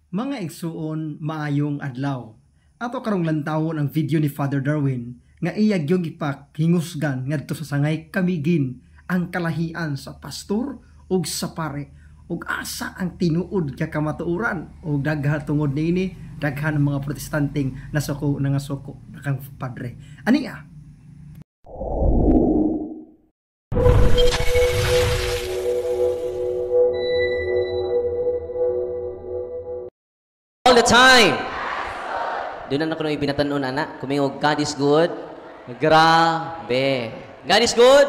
Mga igsuon maayong adlaw. Ato karong lantawon ang video ni Father Darwin nga iya gyud ipahingusgan ngadto sa sangay kamigin ang kalahian sa pastor ug sa pare ug asa ang tinuod nga kamatuoran ug daghan tungod niini daghan ang mga protestanteng nasuko nangasuko kang padre. Ania? All the time. Doon na ako nung ibinatanon, anak. Kumingog, God is good. Grabe. God is good.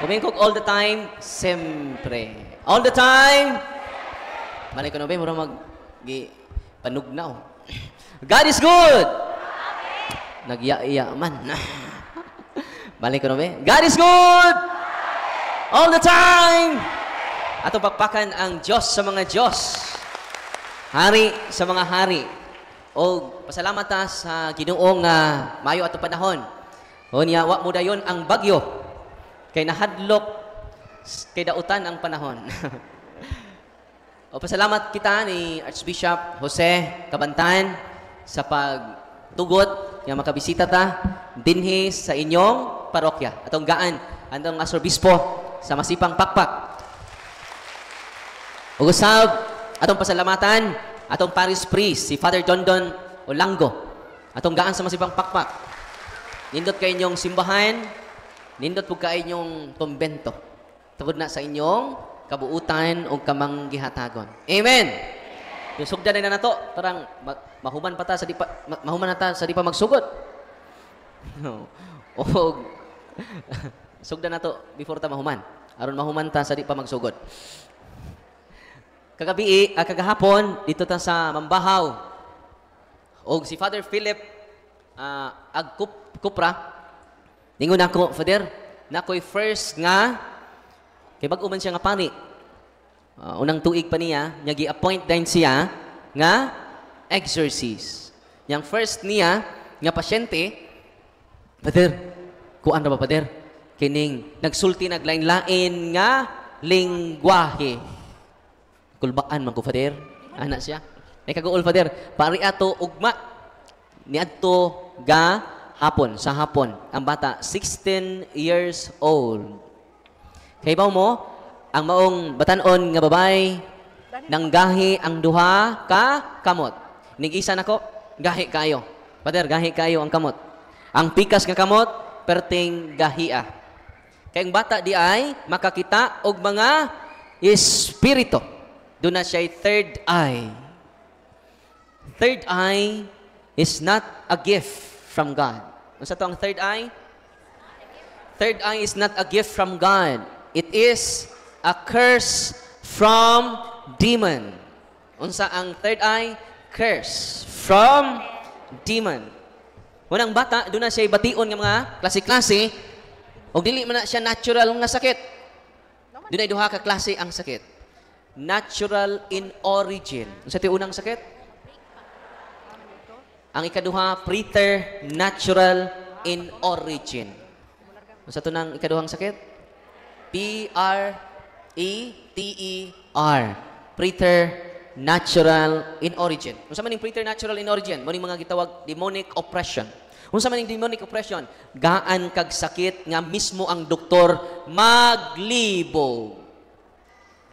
Kumingog all the time. Siyempre. All the time. Malay ko na ba, mura panugnaw. God is good. Nagya-iya man. Malay ko na ba, God is good. All the time. Ato pakpakan ang Diyos sa mga Diyos. Hari sa mga hari. O pasalamat ta sa Ginoong mayo ato panahon. O niya wa mo dayon ang bagyo. Kay nahadlok kay dautan ang panahon. O pasalamat kita ni Archbishop Jose Cabantan sa pagtugot nga makabisita ta dinhi sa inyong parokya. Atong gaan andong Asobispo sa Masipang Pakpak. Ug usab atong pasalamatan, atong parish priest, si Father Dondon Olango. Atong gaan sa Masipang Pakpak. Nindot kay inyong simbahan, nindot po kay inyong kumbento. Tungod na sa inyong kabuutan o kamanggihatagon. Amen! Yung sugdan na nato, parang mahuman pa ta sa di pa, mahuman na ta sa di pa magsugod. O sugdan na to before ta mahuman. Aron mahuman ta sa di pa magsugod. Kagahapon, dito ta sa Mambahaw. O si Father Philip Agkupra. Ningon ako, Father, na ako'y first nga, kay bag-uman siya nga pani. Unang tuig pa niya, niya gi-appoint din siya nga exorcist. Yang first niya, nga pasyente, Father, kuan ra ba, Father? Kining, nagsulti, naglain-lain nga lingwahe. Kulbaan man ko, Father. Anak siya. May kaguol, Father. Pari ato ugma. Ni adto ga hapon, sa hapon. Ang bata, 16 years old. Kay baw mo, ang maong batanon nga babay, nanggahi ang duha ka kamot. Nigisa nako, gahi kayo. Father, gahi kayo ang kamot. Ang pikas nga kamot, perting gahia. Kay ang bata di ay makakita og mga espiritu. Doon na siya'y third eye. Third eye is not a gift from God. Ano sa ito ang third eye? Third eye is not a gift from God. It is a curse from demon. Unsa ang third eye? Curse from demon. Unang bata, doon na siya'y bation ng mga klase-klase, o dili man na siya natural nga sakit. Doon ay duha ka klase ang sakit. Natural in origin. Sa ito unang sakit? Ang ikaduha, preternatural in origin. Sa ito nang ikaduhang sakit? P-R-E-T-E-R. Preternatural in origin. Kung sa maning preternatural in origin, maning mga gitawag demonic oppression. Kung sa maning demonic oppression, gaan kag sakit nga mismo ang doktor maglibog.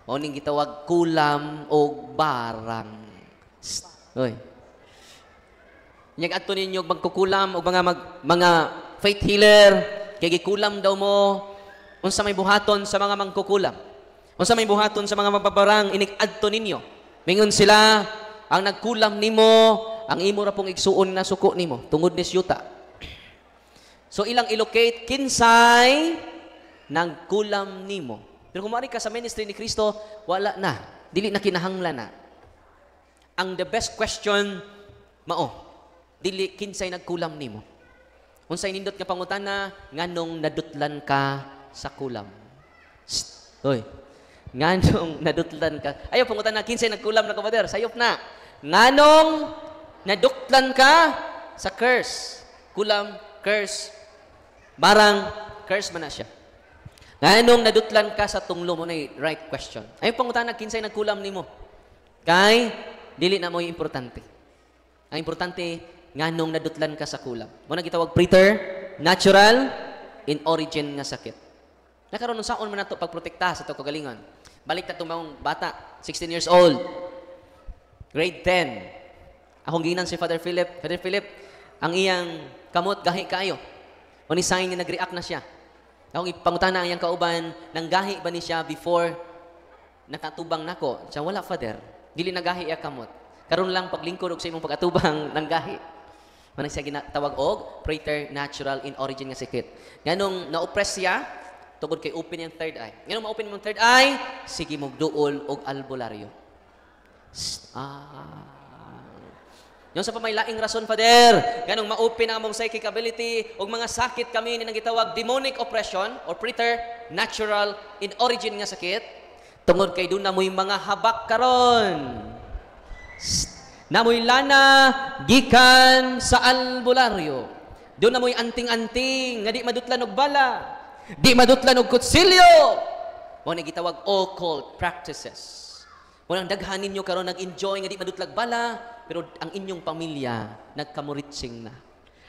O ning gitawag kulam o barang. Oy. Nyag adto ninyo magkukulam og mga faith healer kay gikulam daw mo unsa may buhaton sa mga mangkukulam. Unsa may buhaton sa mga mababarang inig adto ninyo. Mingon sila ang nagkulam nimo, ang imo ra pong igsuon na suko nimo tungod ni syuta. So ilang ilocate kinsay nagkulam nimo. Pero kung ka sa ministry ni Kristo, wala na. Dili na kinahanglan na. Ang the best question, dili kinsay nagkulam nimo. Unsay nindot nga pangutana, nganong nadutlan ka sa kulam. Hoy. Nganong nadutlan ka. Ayaw pangutana, kinsay nagkulam na kabader. Sayop na. Nganong nadutlan ka sa curse. Kulam, curse. Barang, curse man na siya. Nganong nadutlan ka sa tunglo mo na right question. Ayaw pangutana, kinsay nagkulam nimo. Kay dili na mo importante. Ang importante, nganong nadutlan ka sa kulang. Mo na gitawag preternatural in origin nga sakit. Nakaroon ng saon man nato pagprotekta sa to kagalingon. Balik ta tumang bata, 16 years old. Grade 10. Akong ginan si Father Philip. Father Philip, ang iyang kamot gahi kayo. O ni sign nga nag-react na siya. Akong ipangutana ang iyang kauban, nanggahi ba ni siya before nakatubang nako? Siya, wala, Father. Dili nagahi iya kamot. Karon lang paglingkod og sa imong pag-atubang nanggahi. Manang siya ginatawag og preternatural in origin nga sakit. Nganong na-oppress siya, tungod kay open yung third eye. Nganong ma-open yung third eye, sige mong duol og albularyo. Yung sa pamailaing rason, Father, ganong ma-open ang among psychic ability o mga sakit kami ni nagitawag demonic oppression or preternatural in origin nga sakit, tungod kay doon na mo'y mga habak karon. Namoy lana, gikan sa albularyo. Doon na mo'y anting-anting, nga di madutlan og bala, di madutlan og kutsilyo. Mo nagitawag occult practices. Walang daghan ninyo karon nag-enjoy nga di madutlag bala, pero ang inyong pamilya nagkamuritsing na.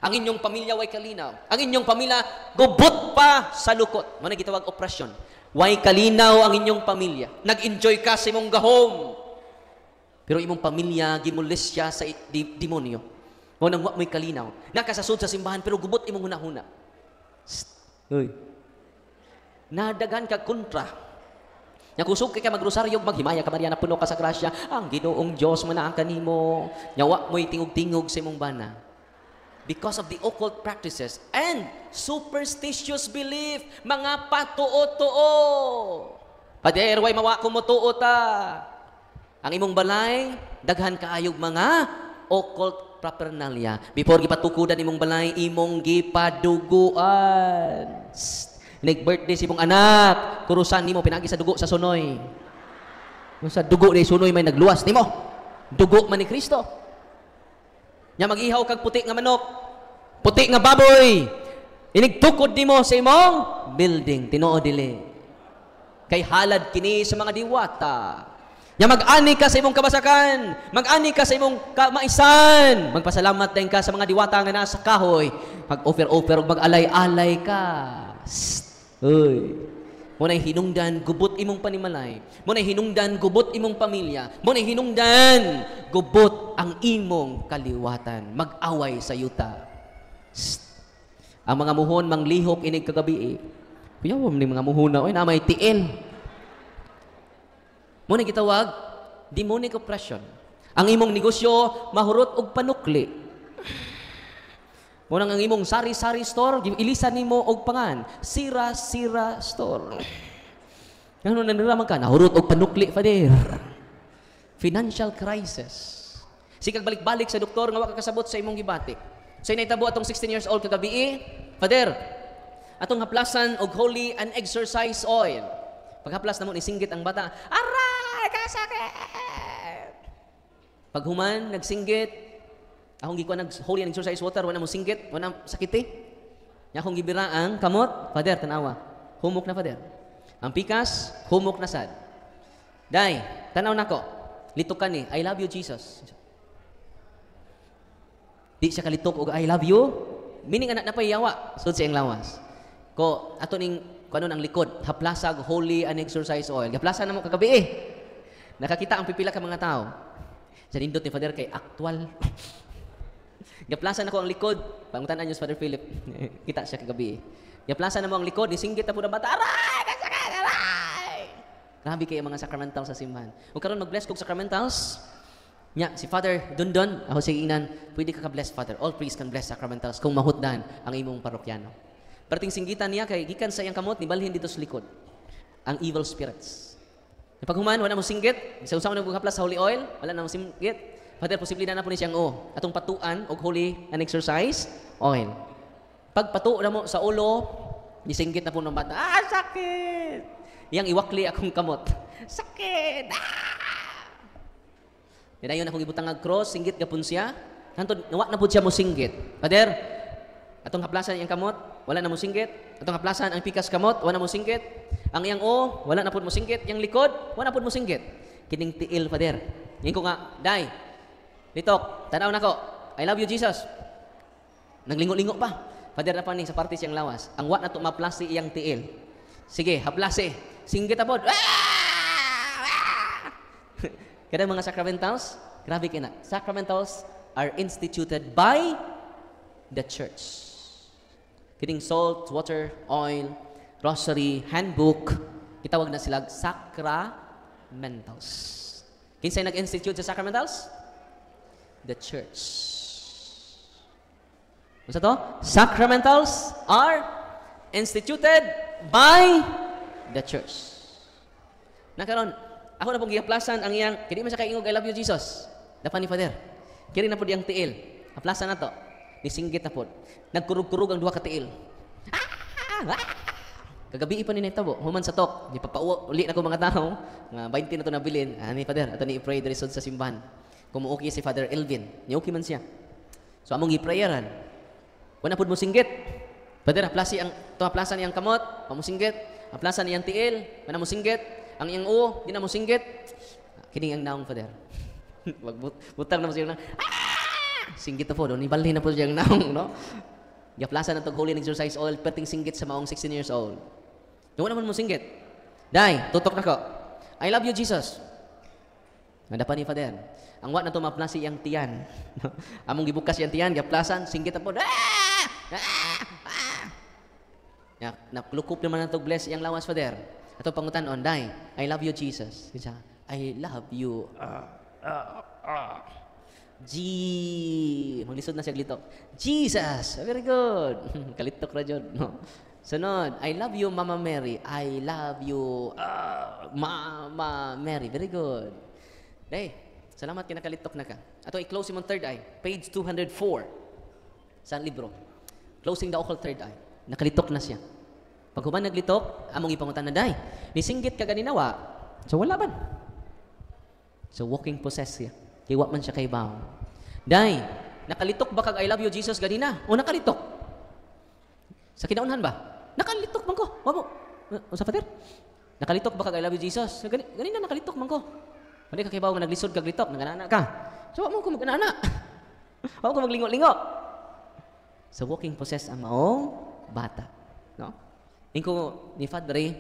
Ang inyong pamilya way kalinaw. Ang inyong pamilya gubot pa sa lukot. Mo gitawag operasyon. Way kalinaw ang inyong pamilya. Nag-enjoy ka sa imong gahom. Pero imong pamilya gimulis siya sa demonyo. Mo nang wa mo'y kalinaw. Nakasasud sa simbahan pero gubot imong hunahuna. Hoy. Nadagan ka kontra. Nya kusog kay ka magrosaryo maghimaya ka Maria na puno ka sa grasya, ang Ginoong Dios manaa kanimo. Nya wa mo'y tingog-tingog sa imong bana. Because of the occult practices and superstitious belief, mga patuo-tuo. Pader way mawa ko mo tuo ta. Ang imong balay daghan kaayog mga occult paraphernalia. Before gipatukudan imong balay, imong gipaduguan. Nag-birthday si mong anak, kurusan nimo pinagi sa dugo sa sunoy. Sa dugo ni sunoy may nagluwas nimo. Dugo man ni Kristo. Nya mag-ihaw kag puti nga manok, puti nga baboy. Inigtukod nimo sa imong building, tinuod dili. Kay halad kini sa mga diwata. Nya mag-ani ka sa imong kabasakan, mag-ani ka sa imong kamaisan. Magpasalamat din ka sa mga diwata nga nasa kahoy. Mag-offer-offer ug mag-alay-alay ka. Uy. Mo na hinungdan gubot imong panimalay. Mo na hinungdan gubot imong pamilya. Mo na hinungdan gubot ang imong kaliwatan. Mag-away sa yuta. Ang mga muhon manglihok inig kagabi. Piyawam ni mga muhon na, oy na may tiil. Mo na gitawag demonic oppression. Ang imong negosyo mahurot og panukli. Munang ang imong sari-sari store, ilisan nimo og pangan, sira-sira store. Ngano naniraman ka, nahurot og panukli, Father. Financial crisis. Sikag balik-balik sa doktor, nga wa ka kasabot sa imong gibati. So inaytabo atong 16 years old kagabi, Father, atong haplasan og holy and exercise oil. Paghaplas na mo, nisinggit ang bata, aray, kasakit! Paghuman, nagsinggit, akong gikuha nag-holy and exercise water, wala mo singgit, wala sakiti. Nya akong gibira ang kamot, Father, tanawa. Humok na, Father. Ang pikas, humok na sad. Day, tanaw nako. Litok ka ni, I love you, Jesus. Di siya kalitok og I love you. Meaning anak na payawa, sud sa iyang lawas. Ko, ato ning, kung ano ang likod, haplasag, holy and exercise oil. Haplasa na mo kagabi Nakakita ang pipila ka mga tao. Sa nindot ni Father kay actual. Gaplasan ako ang likod. Panguntanan niyo sa Father Philip. Kita siya kagabi. Gaplasan na mo ang likod. Nisinggit na po na bata. Aray! Kasakit! Aray! Grabe kayo mga sacramentals sa simbahan. Kung karoon mag-bless kong sacramentals, nya, si Father Dundon, ako sa inan, pwede ka ka-bless, Father. All priests can bless sacramentals kung mahutdan ang imong parokyano. Perting singgitan niya, kay gikan sa iyang kamot, nibalhin dito sa likod. Ang evil spirits. Paghuman, wala mo singgit. Sa usama na bughaplas sa holy oil, wala na mo singgit. Father, posible na po ni siyang atong patuan og holy and exercise oil. Pag patu na mo sa ulo, nisinggit na po ng bata, sakit! Iyang iwakli akong kamot. Sakit! Dayon akong ibutang ang cross, singgit gapon siya. Hantod, nawa na po siya mo singgit. Father, atong haplasan iyang kamot, wala na mo singgit. Atong haplasan ang pikas kamot, wala na mo singgit. Ang iyang wala na po mo singgit. Iyang likod, wala na po mo singgit. Kining tiil, Father. Ngayon ko nga, Day, Litok, tanaw na ko. I love you, Jesus. Naglingo-lingo pa. Father na pa ni sa parte siyang lawas. Ang wat na to maplasi iyang tiil. Sige, haplasi. Singgit apod. Kada mga sacramentals, grabe kina. Sacramentals are instituted by the church. Kining salt, water, oil, rosary, handbook, itawag na sila sacramentals. Kinsay nag-institute sa sacramentals? The church. Ano to? Sacramentals are instituted by the church. Nakaroon, ako na pong gihaplasan ang iyang, kini man siya kaingog, I love you, Jesus. Dapan ni Father. Kiri na po diyang tiil. Haplasan na to. Nisinggit na po. Nagkurug-kurug ang duha ka tiil. Kagabi pa ni Netabo, human sa tok. Di uli na ko mga tao. Nga 20 na to nabilin. Ni Father, ato ni i-pray diri sa simbahan. Kumuuki si Father Elvin. Niuki man siya. So among i-prayeran. Wala po mo singgit. Father, haplasan iyang kamot. Pamusinggit. Haplasan iyang tiil. Wala mo singgit. Ang iyang uo, di na mo singgit. Kining ang naong, Father. Butang na mo siya na, singgit na po, doon ibalhin na po siya ang naong, no? Yaplasan na itong holy exercise oil, perting singgit sa maong 16 years old. Doon naman mo singgit. Day, tutok na ko. I love you, Jesus. Nadapan ni Father. Ang wat na ito maplasi iyang tiyan. Among gibukas iyang tiyan, yaplasan, singgit na po. Naklukop naman na ito, bless iyang lawas, Father. Ato pangutan on, Day, I love you, Jesus. I love you. Maglisod na siya glitok. Jesus! Very good. Kalitok na dyan. No? Sunod, I love you, Mama Mary. I love you, Mama Mary. Very good. Day, salamat kinakalitok na ka. Ato, i-close yung third eye. Page 204 sa libro. Closing the occult third eye. Nakalitok na siya. Pag human naglitok, among ipangutan na, Day, nisinggit ka ganinawa. So, wala ba? So, walking possess siya. Kiwa man siya kay baw. Day, nakalitok ba kag I love you, Jesus, ganina? O nakalitok? Sa kinaunhan ba? Nakalitok man ko. Wamo. O sa Father? Nakalitok ba kag I love you, Jesus? Ganina nakalitok man ko. Hindi ka kay baw nga naglisod kag litok, naganana ka. So, wamo ko maganana. Wamo ko maglingo-lingo. So, walking possess ang maong bata. No? Ingko ni Padre,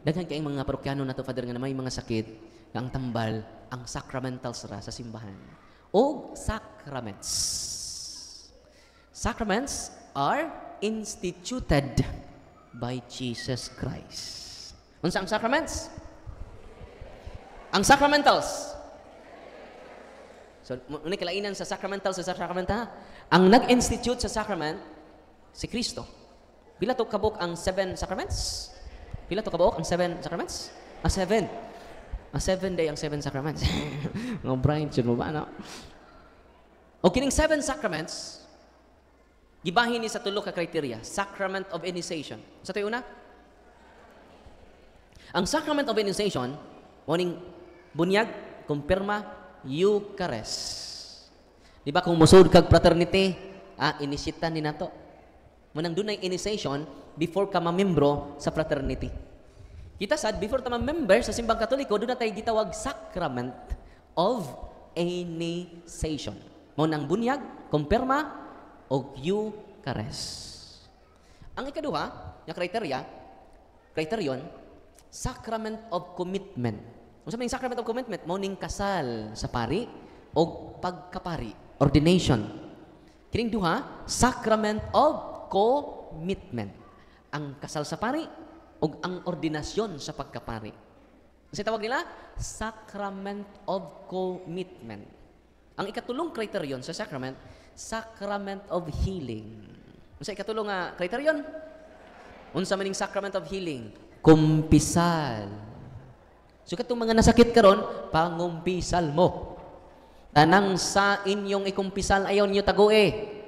daghan kayong mga parokyano na to, Father, nga na may mga sakit, nga ang tambal, ang sacramentals ra sa simbahan. O sacraments. Sacraments are instituted by Jesus Christ. Unsa ang sacraments? Ang sacramentals. So, muna kalainan sa sacramentals sa sacramenta. Ang nag-institute sa sacrament, si Kristo. Pila to kabuk ang 7 sacraments? Pila to kabuk ang 7 sacraments? 7. 7 day ang 7 sacraments. Mga Brian, sure mo ba, no? O kining 7 sacraments, gibahin ni sa tulo ka criteria. Sacrament of initiation. Sa tayo una? Ang sacrament of initiation, morning bunyag, kumpirma, Eucharist. Di ba kung musod kag fraternity, inisitan ni nato. Munang dunay initiation before ka mamembro sa fraternity. Kita sad, before ta member sa simbang katoliko, doon na tayo gitawag sacrament of initiation. Munang bunyag, kumpirma, o Eucharist. Ang ikaduha, na criterion, sacrament of commitment. Kung sabi ng sacrament of commitment, muning kasal sa pari o pagkapari, ordination. Kining duha, sacrament of commitment. Ang kasal sa pari o ang ordinasyon sa pagkapari. Kasi tawag nila, sacrament of commitment. Ang ikatulong criterion sa sacrament, sacrament of healing. Sa ikatulong criterion, unsa maning sacrament of healing? Kumpisal. So katong mga nasakit karon, pangumpisal mo. Tanang sa inyong ikumpisal ayaw niyo tague.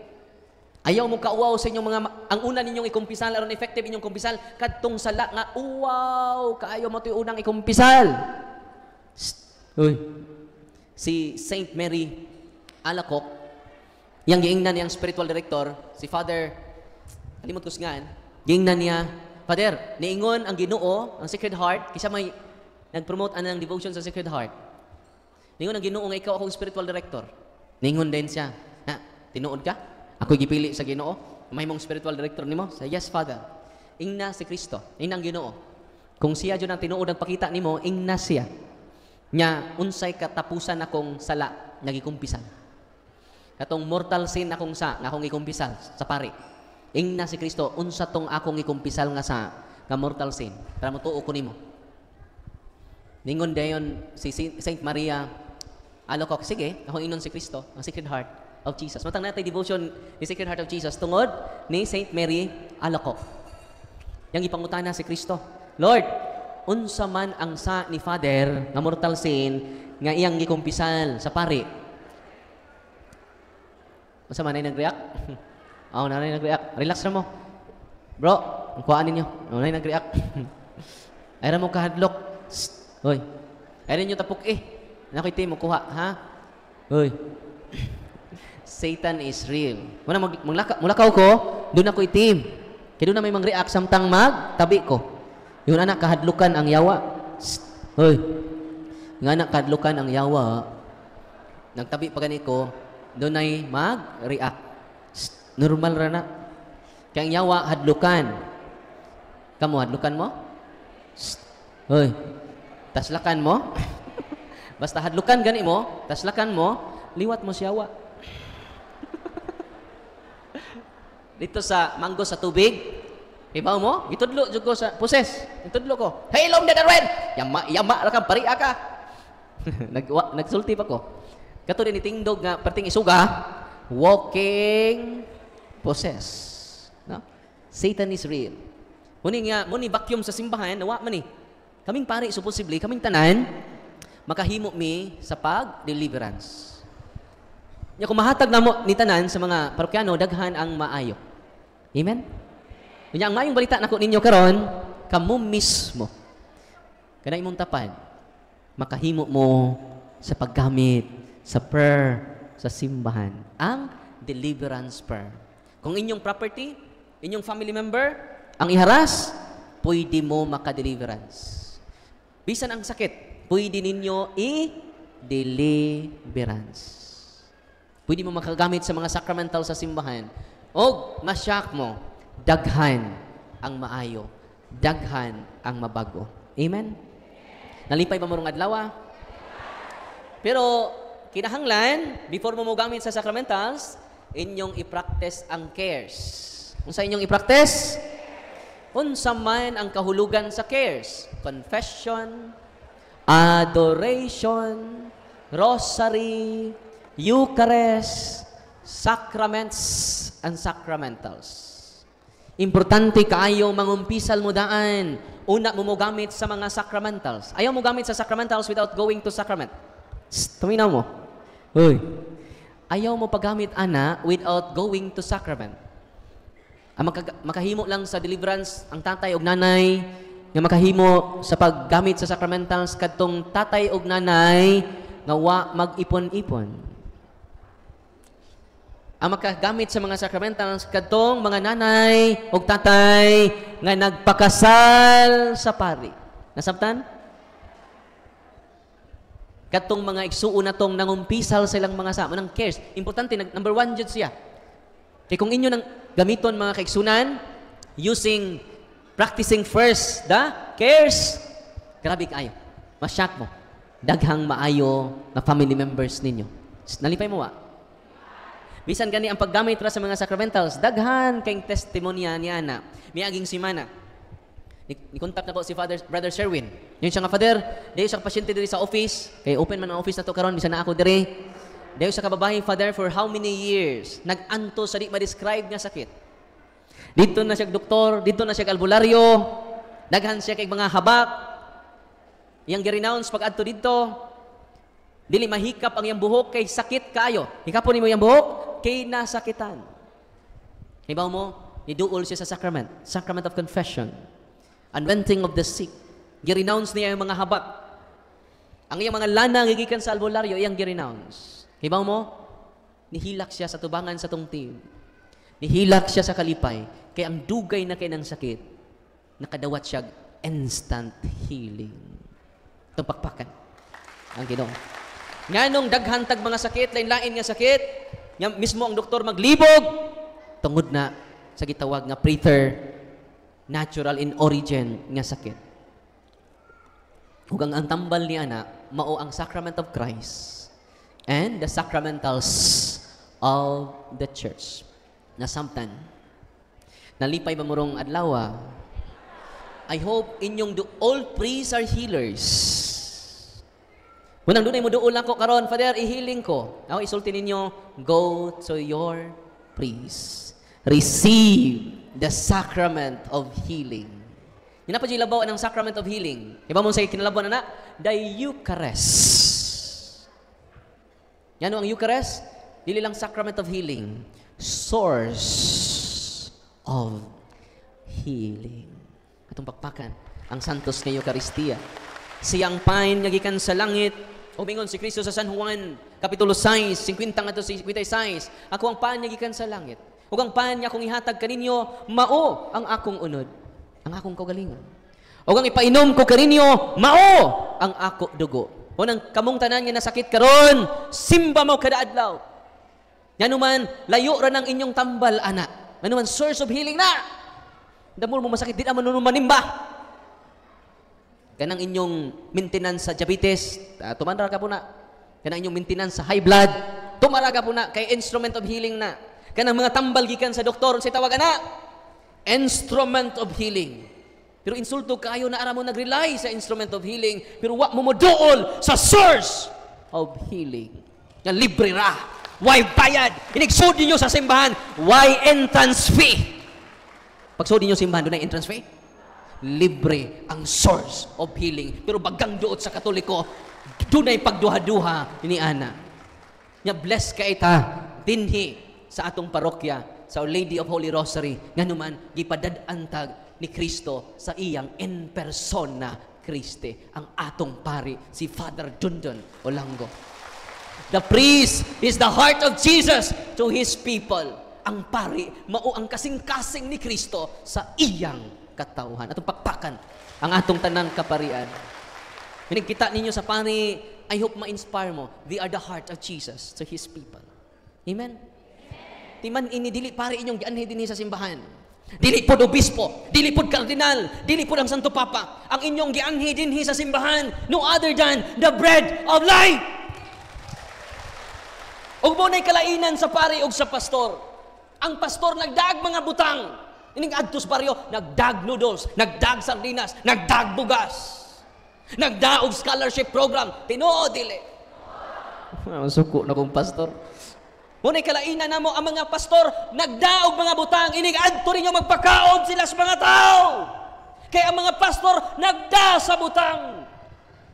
Ayaw mo kauwaw sa inyong mga, ang una ninyong ikumpisal, aron effective inyong kumpisal, kadtong sala nga, uwaw, kaayaw mo ito yung unang ikumpisal. Uy. Si Saint Mary Alacoque, yang giingnan niyang spiritual director, si Father, kalimot ko singaan, giingnan niya, Father, niingon ang Ginoo, ang Sacred Heart, kisa may nag-promote ng devotion sa Sacred Heart. Ningon ang Ginoo nga ikaw akong spiritual director. Ningon din siya, ha, tinuod ka? Ako'y gipili sa Ginoo. May mong spiritual director nimo? Sa yes, Father. Ingna si Kristo, ingna ang Ginoo. Kung siya jud ang tinuod ang pakita nimo, ingna siya. Nya unsay katapusan akong sala nga gikumpisan. Katong mortal sin akong nga akong gikumpisal sa pari. Ingna si Kristo, unsa tong akong gikumpisal nga mortal sin. Para mo tuo ko nimo. Ningon dayon si Saint Maria Alacoque, sige, akong inon si Kristo, ang Sacred Heart of Jesus. Matang natin devotion ni Sacred Heart of Jesus tungod ni Saint Mary Alacoque. Yang ipangutana si Kristo, Lord, unsa man ang sa ni Father nga mortal sin nga iyang gikumpisal sa pari. Unsa man ay nag-react? Nanay nag-react. Relax ra mo. Bro, ang kuhaan ninyo. Nanay nag-react. Ay ra mo kahadlok. Hoy. Ay ninyo tapok Nakita mo kuha, ha? Hoy. Satan is real. Muna mulakaw ko, doon ako itim. Kaya doon na may mang-react samtang tabi ko. Yung anak kahadlukan ang yawa. Hoy. Yung anak kahadlukan ang yawa. Nagtabi pa gani ko, doon ay mag-react. Normal ra na. Kaya ang yawa hadlukan. Kamu hadlukan mo? Hoy. Taslakan mo? Basta hadlukan gani mo, taslakan mo, liwat mo siyawa. Dito sa manggo sa tubig, ibaw mo, itudlo jud ko sa poses. Itudlo ko. Hey, Long Darwin! Yama ra ka, pariya ka. Nagsulti pa ko. Kato din itingdog nga perting isuga, walking possess. No? Satan is real. Muni vacuum sa simbahan, nawa man ni. Kaming pari, supposedly, kaming tanan, makahimo mi sa pag-deliverance. Nya kung mahatag na mo ni tanan sa mga parokyano, daghan ang maayo. Amen? Nya ang maayong balita nako ninyo karon, kamo mismo. Kanay imong tapad, makahimo mo sa paggamit sa prayer sa simbahan, ang deliverance prayer. Kung inyong property, inyong family member, ang iharas, pwede mo maka-deliverance. Bisan ang sakit, pwede ninyo i-deliverance. Pwede mo makagamit sa mga sacramental sa simbahan. O masyak mo, daghan ang maayo, daghan ang mabago. Amen? Nalipay ba mo rong adlaw? Pero kinahanglan, before mo gamit sa sacramentals, inyong i-practice ang cares. Kung sa inyong i-practice, unsa man ang kahulugan sa cares? Confession, adoration, rosary, Eucharist, sacraments, and sacramentals. Importante kaayo mangumpisal mo daan. Una mo gamit sa mga sacramentals. Ayaw mo gamit sa sacramentals without going to sacrament. Tuminaw mo. Uy. Ayaw mo paggamit, ana, without going to sacrament. Ang makahimo lang sa deliverance ang tatay o nanay nga makahimo sa paggamit sa sacramentals kadtong tatay o nanay nga wa mag-ipon-ipon. Ang makagamit sa mga sacramentals kadtong mga nanay o tatay nga nagpakasal sa pari. Nasabtan? Kadtong mga igsuon na tong nangumpisal silang mga sama ng cares. Importante, number 1 jud siya. Kaya kung inyo nang gamiton mga kaigsunan, practicing first the cares, grabe kayo. Masyak mo. Daghang maayo na family members ninyo. Nalipay mo wa? Bisan gani ang paggamit ra sa mga sacramentals, daghan kayong testimonya ni Ana. Miaging simana. Ni-contact na po si Brother Sherwin. Yun siya nga, Father, dayo siya pasyente diri sa office. Kaya open man ang office na to karon bisan na ako diri. Dayo siya kababae, Father, for how many years? Nag-anto sa di ma-describe nga sakit. Dito na siya doktor, dito na siya albularyo, daghan siya kay mga habak. Yang gi-renounce pag adto dito. Dili mahikap ang iyang buhok kay sakit kaayo. Hikapon nimo iyang buhok kay nasakitan. Hibaw mo, niduol siya sa sacrament of confession. Anointing of the sick. Gi-renounce niya yung mga habak. Ang iyang mga lana gigikan sa albularyo, iyang gi-renounce. Hibaw mo, nihilak siya sa tubangan sa tungtim. Nihilak siya sa kalipay. Kaya ang dugay na kay ng sakit, nakadawat siya instant healing. Itong pakpakan. Ang Ginoo. Nganong daghantag mga sakit, lain-lain nga sakit, nga mismo ang doktor maglibog, tungod na sa gitawag nga natural in origin nga sakit. Ug ang tambal ni ana mao ang sacrament of Christ and the sacramentals of the church. Nasamtan. Nalipay ba murong adlaw? I hope inyong all priests are healers. Munang dunay mo duol ako karon, Father, i-healing ko. Ako isulti ninyo, go to your priest. Receive the sacrament of healing. Yun na pa labaw ng sacrament of healing. Iba mo sa kinalabaw na the Eucharist. Yan ang Eucharist, dili lang sacrament of healing, source of healing. Atong pakpakan ang santos nga Eucharistia. Siyang pain nga gikan sa langit. Umingon si Kristo sa San Juan kapitulo 6, 50 ngadto 56. Ako ang pain nga gikan sa langit. Ug ang pain nga akong ihatag kaninyo mao ang akong unod, ang akong kaugalingon. Ug ang ipainom ko kaninyo mao ang ako dugo. Unang kamong tanan nga nasakit karon, simba mo kada adlaw. Yanuman layo ra ng inyong tambal ana. Yanuman source of healing na. Damo mo masakit di man manimba. Kanang inyong maintenance sa diabetes, tumara ka po na. Kanang inyong maintenance sa high blood, tumara ka po na kay instrument of healing na. Kanang mga tambal gikan sa doktor sa tawag ana, instrument of healing. Pero insulto kayo na ara mo nag-rely sa instrument of healing, pero wa mo moduol sa source of healing. Nga libre ra. Why bayad? Inigsud niyo sa simbahan, why entrance fee? Pagsud niyo simbahan, doon na entrance fee? Libre ang source of healing. Pero bagang duot sa Katoliko, doon ay pagduha-duha ni Ana. Nga bless ka ita, dinhi sa atong parokya, sa Our Lady of Holy Rosary, nga naman, gipadadantag ni Kristo sa iyang in persona Christi, ang atong pari, si Father Dundon Olango. The priest is the heart of Jesus to His people. Ang pari, mao ang kasing-kasing ni Kristo sa iyang katauhan. Atong pakpakan ang atong tanang kaparian. Kita ninyo sa pari, I hope ma-inspire mo. They are the heart of Jesus to His people. Amen? Timan ini, dili pari inyong gianhi dinhi sa simbahan. Dili pod obispo, dili pod kardinal, dili pod ang Santo Papa. Ang inyong gianhi dinhi sa simbahan, no other than the bread of life. Ug mo nay kalainan sa pari ug sa pastor. Ang pastor nagdag mga butang. Ining adtos baryo, nagdag noodles, nagdag sardinas, nagdag bugas. Nagdaog scholarship program, tinuod dili. Suko na kong pastor. Mo nay kalainan namo ang mga pastor, nagdaog mga butang, ining adto ninyo magpakaon sila sa mga tao. Kaya ang mga pastor nagda sa butang.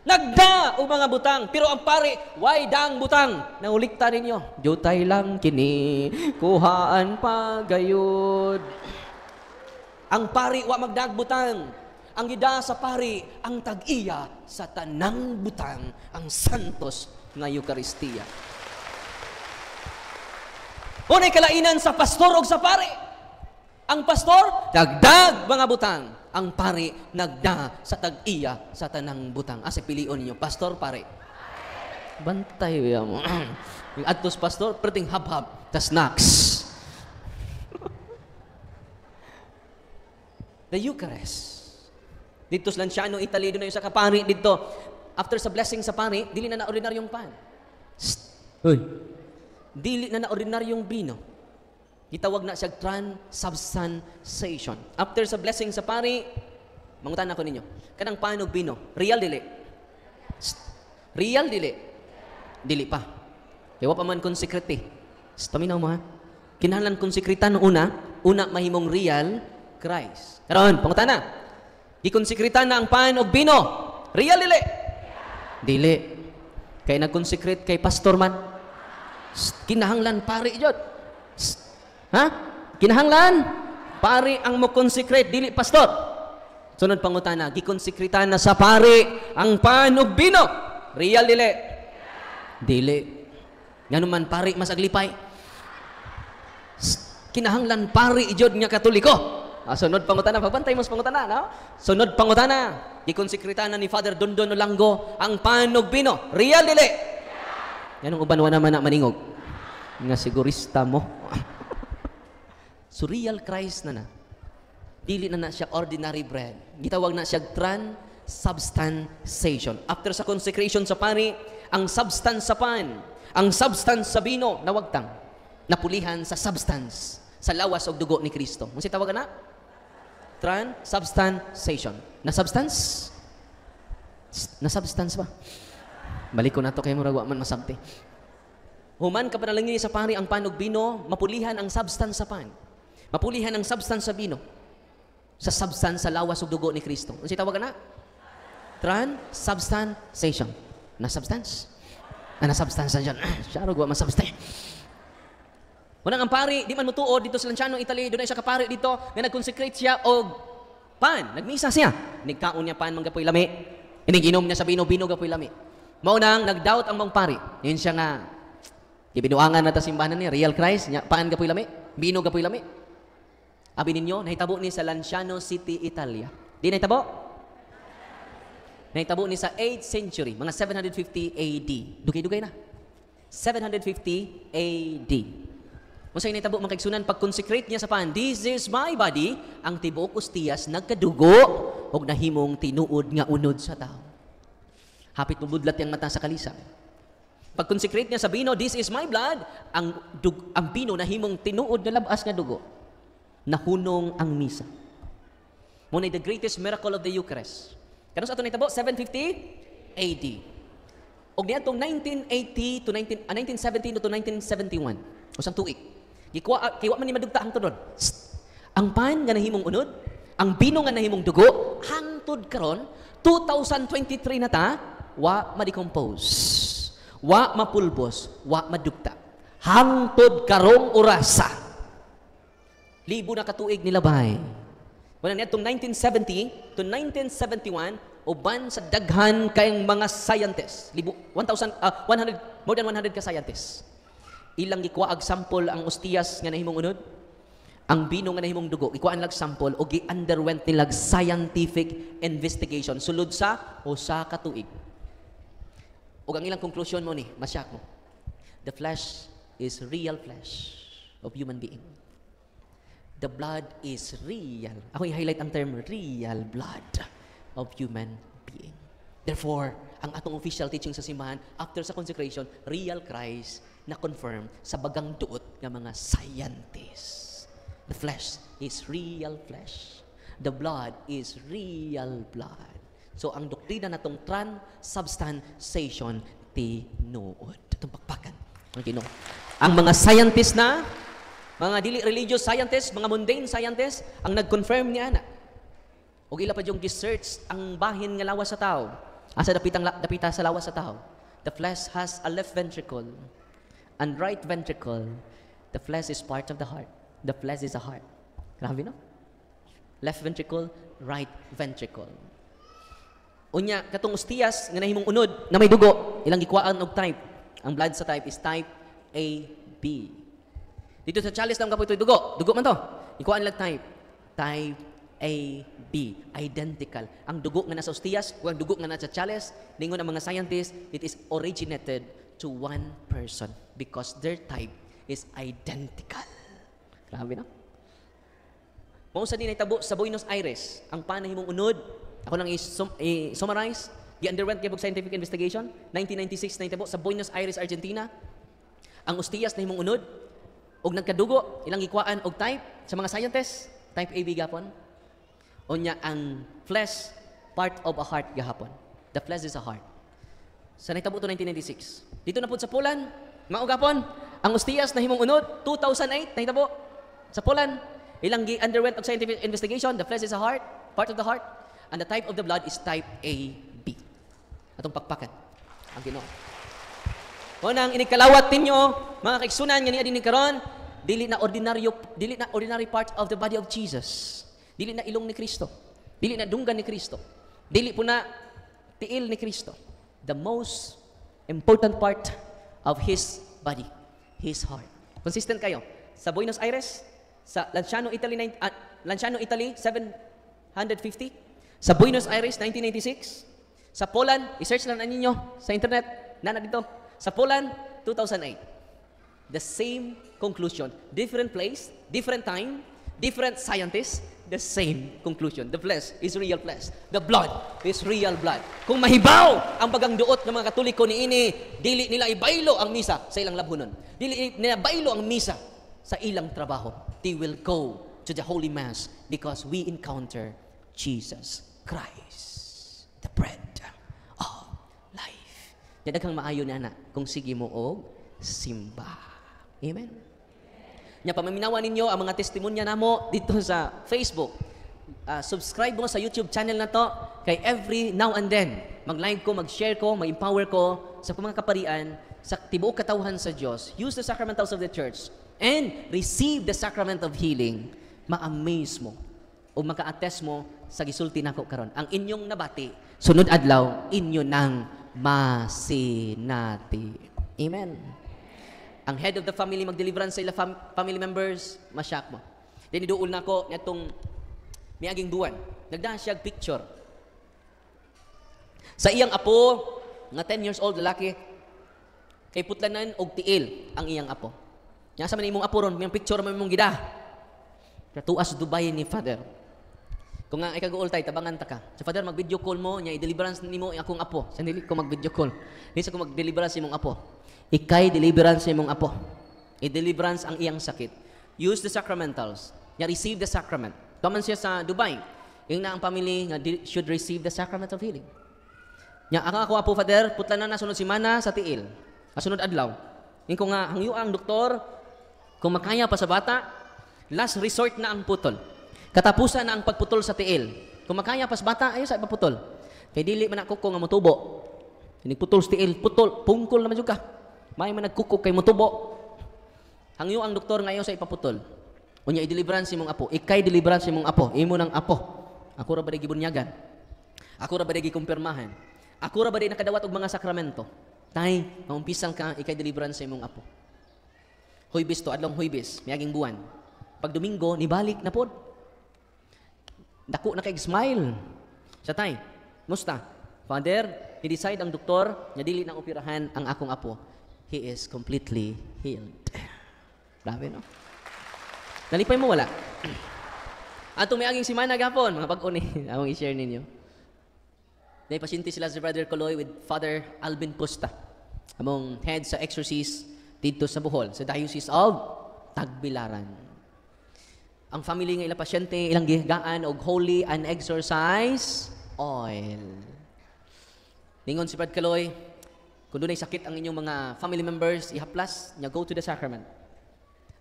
Nagda o mga butang. Pero ang pari, why dang butang? Naulikta ninyo. Jutay lang kini, kuhaan pa gayud. Ang pari, wa magdag butang. Ang gida sa pari, ang tag-iya sa tanang butang, ang santos nga Eucharistia. Unay kalainan sa pastor o sa pari. Ang pastor, dagdag mga butang. Ang pari nagda sa tag-iya sa tanang butang. Asa pilion ninyo, pastor, pare. Bantay mo. Yung adtos pastor, perting hab-hab, tas snacks. The Eucharist. Dito sa Lanciano, Italy, doon na yung sa kapari dito. After sa blessing sa pari, dili na ordinaryong pan. Uy. Dili na ordinaryong bino. Gitawag na siya transubstantiation. After sa blessing sa pari, mangutan ako ninyo, kanang panog bino, real dili? Real dili? Dili pa. Kaya pa man konsekrete. Taminaw mo ha. Kinahanglan konsekritan una mahimong real Christ. Karon, pangutan na. Gikonsekritan na ang panog bino. Real dili? Dili. Kaya nagkonsekret kay pastor man. Kinahanglan pari jud. Ha? Kinahanglan? Pari ang mo consecrate, dili pastor. Sunod pangutana, gikonsekritan na sa pari ang panog bino. Real dili? Dili. Ngano man pari mas aglipay. Kinahanglan pari ijod nga Katoliko. Sunod pangutana, pagbantay mo sa pangutana, no? Sunod pangutana, gikonsekritan na ni Father Dundon Olango ang panog bino. Real dili? Yan ang uban wa naman na maningog. Nga sigurista mo. So real Christ na. Dili na siya ordinary bread. Gitawag na siya transubstantiation. After sa consecration sa pani, ang substance sa pan, ang substance sa bino, nawagtang. Napulihan sa substance, sa lawas o dugo ni Kristo. Kung si tawag na? Transubstantiation. Na substance? Na substance ba? Balik ko na to kayo muragwa man masabti. Human ka panalangin sa pari ang panog bino, mapulihan ang substance sa pan. Mapulihan ang substance sa bino. Sa substance sa lawas ug dugo ni Kristo. Ano si tawag na? Transubstantiation. Na substance? Na substance diyan. Siya ro wa masubstance. Unang ang pari, di man mutuod dito sa Lanciano, Italy, doon siya kapari dito, nga nag-consecrate siya og pan. Nagmisa siya. Nigkaon niya pan manggapoy lami. Iniginom niya sa bino gapoy lami. Mao nang nag-doubt ang mga pari. Yun siya nga gibinuangan na ta simbahan ni Real Christ, nya pan gapoy lami, bino gapoy lami. Abi ninyo, nahitabo ni sa Lanciano City, Italia. Di nahitabo? Nahitabo ni sa 8th century, mga 750 AD. Dugay-dugay na. 750 AD. Kung sa'yo nahitabo, mga kaigsunan, pag-consecrate niya sa pan, this is my body, ang tibuok ostiyas, nagkadugo, o nahimong tinuod nga unod sa tao. Hapit mo budlat yung mata sa kalisa. Pag-consecrate niya sa bino, this is my blood, ang bino nahimong tinuod na labas nga dugo. Nahunong ang misa. Muna the greatest miracle of the Eucharist. Kano sa ito nahitabo? 750 AD. O niya itong 1970 to 1971. O sang tuig. Kiwa man ni madugta hangtod doon. Ang pan nga nahimong unod, ang bino nga nahimong dugo, hangtod karon 2023 na ta, wa ma-decompose, wa mapulbos, wa madugta. Hangtod karong orasa. Libo na katuig nilabay. Wala niya itong 1970 to 1971, uban sa daghan kayong mga scientists. More than 100 ka scientists. Ilang gikuwaag sample ang ostiyas nga nahimong unod, ang bino nga nahimong dugo, ikuan lag sample o gi-underwent nilag scientific investigation sulod sa usa ka tuig. O ang ilang conclusion mo ni, masyak mo. The flesh is real flesh of human being. The blood is real. Ako i-highlight ang term, real blood of human being. Therefore, ang atong official teaching sa simbahan, after sa consecration, real Christ na confirm sa bagang duot ng mga scientists. The flesh is real flesh. The blood is real blood. So, ang doktrina na itong transubstantiation, tinuod. Itong pakpakan. Ang mga scientists na, mga dili religious scientists, mga mundane scientists, ang nag-confirm niya na. O ila pa yung research ang bahin nga lawas sa tao. Asa dapita sa lawas sa tao. The flesh has a left ventricle and right ventricle. The flesh is part of the heart. The flesh is a heart. Grabe, no? Left ventricle, right ventricle. Unya, katong ostiyas nga nahimong unod na may dugo, ilang gikwaan og type. Ang blood sa type is type AB. Dito sa chalice lang kapoy ito'y dugo. Dugo man to. Ikuan lang type. Type AB. Identical. Ang dugo nga nasa ostiyas, o ang dugo nga nasa chalice, ningon ang mga scientists, it is originated to one person because their type is identical. Grabe na. Mao sa din nahitabo sa Buenos Aires, ang panahimong unod, ako lang i-summarize, gi-underwent kay scientific investigation, 1996 nahitabo sa Buenos Aires, Argentina. Ang ostiyas nahimong unod, og nagkadugo, ilang gikwaan og type sa mga scientists, type AB gapon. Unya ang flesh, part of a heart gahapon. The flesh is a heart. Sa nahitabo to 1996. Dito na po sa Poland, mao gapon, ang ostiyas nahimong unod, 2008 nahitabo sa Poland. Ilang gi-underwent og scientific investigation, the flesh is a heart, part of the heart, and the type of the blood is type AB. Atong pakpakan ang Ginoo. Unang inikalawat ninyo, mga kaigsunan nga niya din karon, dili na ordinary part of the body of Jesus. Dili na ilong ni Kristo. Dili na dunggan ni Kristo. Dili po na tiil ni Kristo. The most important part of His body, His heart. Consistent kayo. Sa Buenos Aires, sa Lanciano, Italy, 750. Sa Buenos Aires, 1996. Sa Poland, i-search lang na ninyo sa internet. Nana dito. Sa Poland, 2008. The same conclusion. Different place, different time, different scientists, the same conclusion. The flesh is real flesh. The blood is real blood. Kung mahibaw ang pagangduot ng mga Katoliko niini, dili nila ibaylo ang misa sa ilang labhunon. Dili nila baylo ang misa sa ilang trabaho. They will go to the Holy Mass because we encounter Jesus Christ, the bread of life. Daghang maayo na kung sige mo og simba. Amen. Nya pamaminawan ninyo ang mga testimonya namo dito sa Facebook. Subscribe mo sa YouTube channel na to kay every now and then mag-live ko, mag-share ko, mag-empower ko sa mga kaparian sa tibuok katawhan sa Dios. Use the sacramentals of the church and receive the sacrament of healing. Ma-amaze mo o maka-attest mo sa gisulti nako karon. Ang inyong nabati sunod adlaw inyo nang masinati. Amen. Ang head of the family mag-deliverance sa ila family members, masyak mo. Then iduol na ko nitong miaging buwan. Nagdahan siya picture. Sa iyang apo, nga 10 years old lalaki, kay putlanan og tiil ang iyang apo. Nya sa man imong apo ron, may picture mo imong gida. Katuas Dubai ni Father. Kung nga ikaguol tay tabangan ta ka. Sa Father mag-video call mo, nya i-deliverance nimo ang akong apo. Sa dili ko mag-video call. Dili ko mag-deliverance imong apo. Ikay deliverance imong apo. I-deliverance ang iyang sakit. Use the sacramentals. Nya receive the sacrament. Tuman siya sa Dubai. Yung na ang family nga should receive the sacrament of healing. Nya ang ako apo Father, putlanan na sunod semana sa tiil. Sunod adlaw. Yung ko nga hangyo ang doktor kung makaya pa sa bata, last resort na ang putol. Katapusan na ang pagputol sa tiil. Kung makaya pa sa bata, ayo sa ipaputol. Kay dili man ako nga motubo. Hinigputol sa tiil, putol, pungkol naman jud ka. May man nagkukok kay motubo. Hangyo ang doktor ngayon sa ipaputol. Unya i-deliverance imong apo. Ikay deliverance imong apo. Imo nang apo. Ako ra ba di gibunyagan? Ako ra ba di gikumpirmahan? Ako ra ba di nakadawat og mga sakramento? Tay, maumpisan ka ikay deliverance imong apo. Huybis to adlong Huybis, miaging buwan. Pag Domingo nibalik na pod. Dako na kay smile. Sa tay, musta? Father, i-decide ang doktor nga dili na operahan ang akong apo. He is completely healed. Grabe, no? Nalipay mo, wala? Atong may aging simana gapon, mga bag-o ni, among i-share ninyo. Dahil pasyente sila si Brother Coloy with Father Alvin Pusta, among head sa exorcist dito sa Bohol, sa Diocese of Tagbilaran. Ang family nga ilang pasyente, ilang gihigaan og holy and exorcise oil. Ningon si Brother Coloy, kung doon ay sakit ang inyong mga family members, ihaplas, niya go to the sacrament.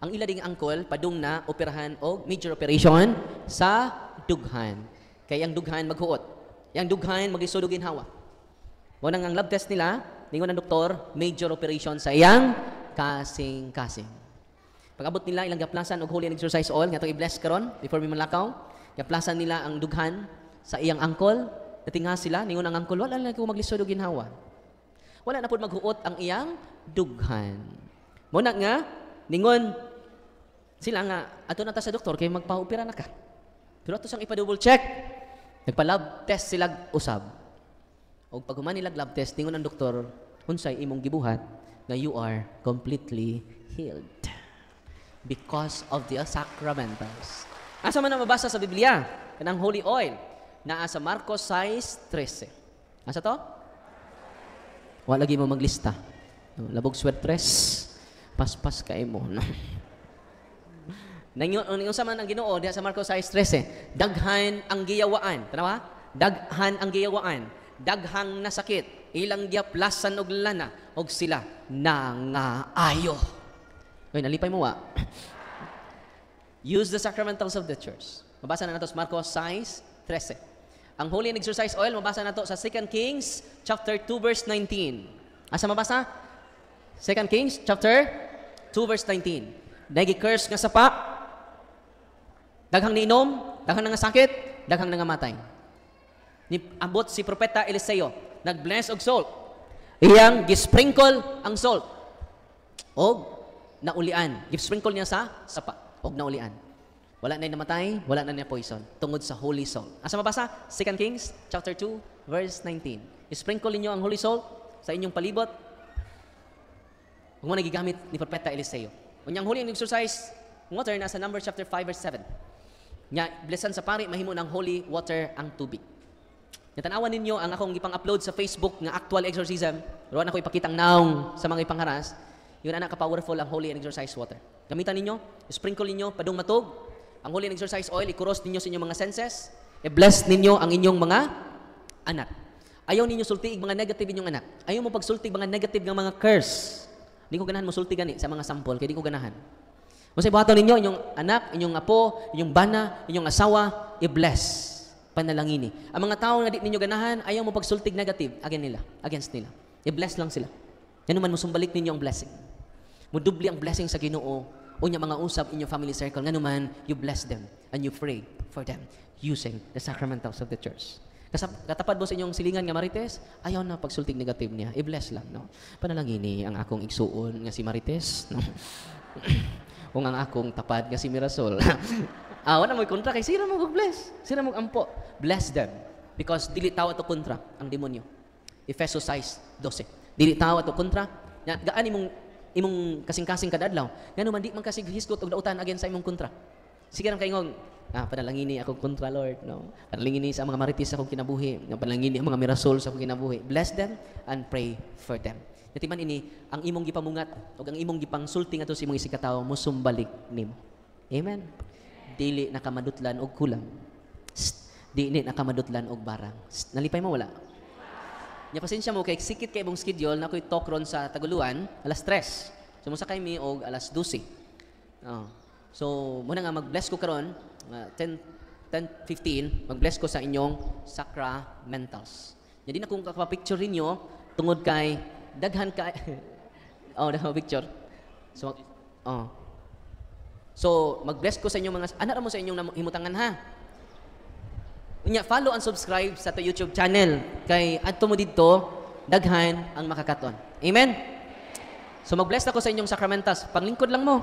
Ang ila ding angkol, padung na operahan o major operation sa dughan. Kaya ang dughan maghuot. Yang dughan mag-isudog ginhawa. Mo nang ang lab test nila, ningon ang doktor, major operation sa iyang kasing-kasing. Pag-abot nila ilang gaplasan og holy and exercise oil, nga itong i-bless karon before mi malakaw, gaplasan nila ang dughan sa iyang angkol, natinga sila, ningon ang angkol, wala na ko maglisod og ginhawa. Wala na po maghuot ang iyang dughan. Muna nga, ningon, sila nga, ato na ta sa doktor, kaya magpa-opera na ka. Pero ato sang ipa-double check, nagpa-lab test sila usab. O pag human nila lab test, ningon ang doktor, unsay imong gibuhat, na you are completely healed. Because of the sacramentals. Asa man na mabasa sa Biblia, kanang holy oil, naa sa Marcos 6:13. Asa to? Wala lagi mo maglista. Labog sweatres. Paspas kay mo. Nangyon sa man ang Ginoo diha sa Marcos 6:13. Daghan ang giyawaan. Tanawa? Daghan ang giyawaan. Daghang nasakit. Ilang giaplasan og lana og sila nangaayo. Oy, nalipay mo wa. Use the sacramentals of the church. Mabasa na nato sa Marcos 6:13. Ang holy and exercise oil, mabasa na to sa 2 Kings chapter 2 verse 19. Asa mabasa? 2 Kings chapter 2 verse 19. Nagi-curse nga sapa, daghang niinom, daghang nga sakit, daghang nga matay. Abot si Propeta Eliseo, nag-bless og salt. Iyang gisprinkle ang salt. Og naulian. Gisprinkle niya sa sapa. Og naulian. Wala na namatay, wala na niya poison. Tungod sa holy salt. Asa mabasa? 2 Kings chapter 2 verse 19. Isprinkle ninyo ang holy salt sa inyong palibot. Ug mo nagigamit ni Propeta Eliseo. Unyang holy exercise water nasa Numbers chapter 5 verse 7. Nya blessan sa pari mahimo ng holy water ang tubig. Natanawan ninyo ang akong ipang-upload sa Facebook nga actual exorcism. Ruan ako ipakitang naong sa mga ipangharas. Yun anak ka-powerful ang holy and exercise water. Gamitan ninyo, sprinkle ninyo, padung matog. Ang holy and exercise oil, ikuros ninyo sa inyong mga senses. I-bless ninyo ang inyong mga anak. Ayaw ninyo sultig mga negative inyong anak. Ayaw mo pagsultig mga negative ng mga curse. Hindi ko ganahan mo sulti gani sa mga sample, kaya di ko ganahan. Masay buhaton ninyo, inyong anak, inyong apo, inyong bana, inyong asawa, i-bless. Panalangini. Ang mga tao na di ninyo ganahan, ayaw mo pagsultig negative against nila. I-bless lang sila. Yan naman mo sumbalik ninyo ang blessing. Mudubli ang blessing sa Ginoo. Unya mga usap inyong family circle. Nga naman, you bless them and you pray for them using the sacramentals of the church. Katapad mo sa inyong silingan nga Marites, ayaw na pagsultig negative niya. I-bless lang. No? Panalangini ang akong igsuon nga si Marites. No? O ang akong tapad nga si Mirasol. Wala mo kontra kay sira mo bless. Sira mo ampo. Bless them because dili tawo to kontra ang demonyo. Efesos 6:12. Dili tawo to kontra. Gaan imong kasing-kasing kada adlaw. Ngano man di man kasig hisgot og dautan again sa imong kontra. Sige ra kaingong panalangini akong kontra Lord, no. Panalangini sa mga Marites akong kinabuhi, panalangini ang mga Mirasol sa akong kinabuhi. Bless them and pray for them. Natiman ini ang imong gipamungat ug ang imong gipangsulti ngadto sa imong isikatawo mosumbalik nimo. Amen. Dili nakamadutlan og kulang. Dili nakamadutlan og barang. Nalipay mo wala? Nya pasensya mo kay sikit kay imong schedule na ko'y talk ron sa Taguluan alas 3. So musakay mi og alas 12. So muna nga mag-bless ko karon 10:15 mag-bless ko sa inyong sacramentals. Nya di na kung kakapicture ninyo tungod kay daghan ka daghan picture. So, mag-bless ko sa inyong mga anak mo sa inyong himutangan ha. Unya follow and subscribe sa YouTube channel kay adto mo didto daghan ang makakaton. Amen. So mag-bless ako sa inyong sacramentals. Panglingkod lang mo.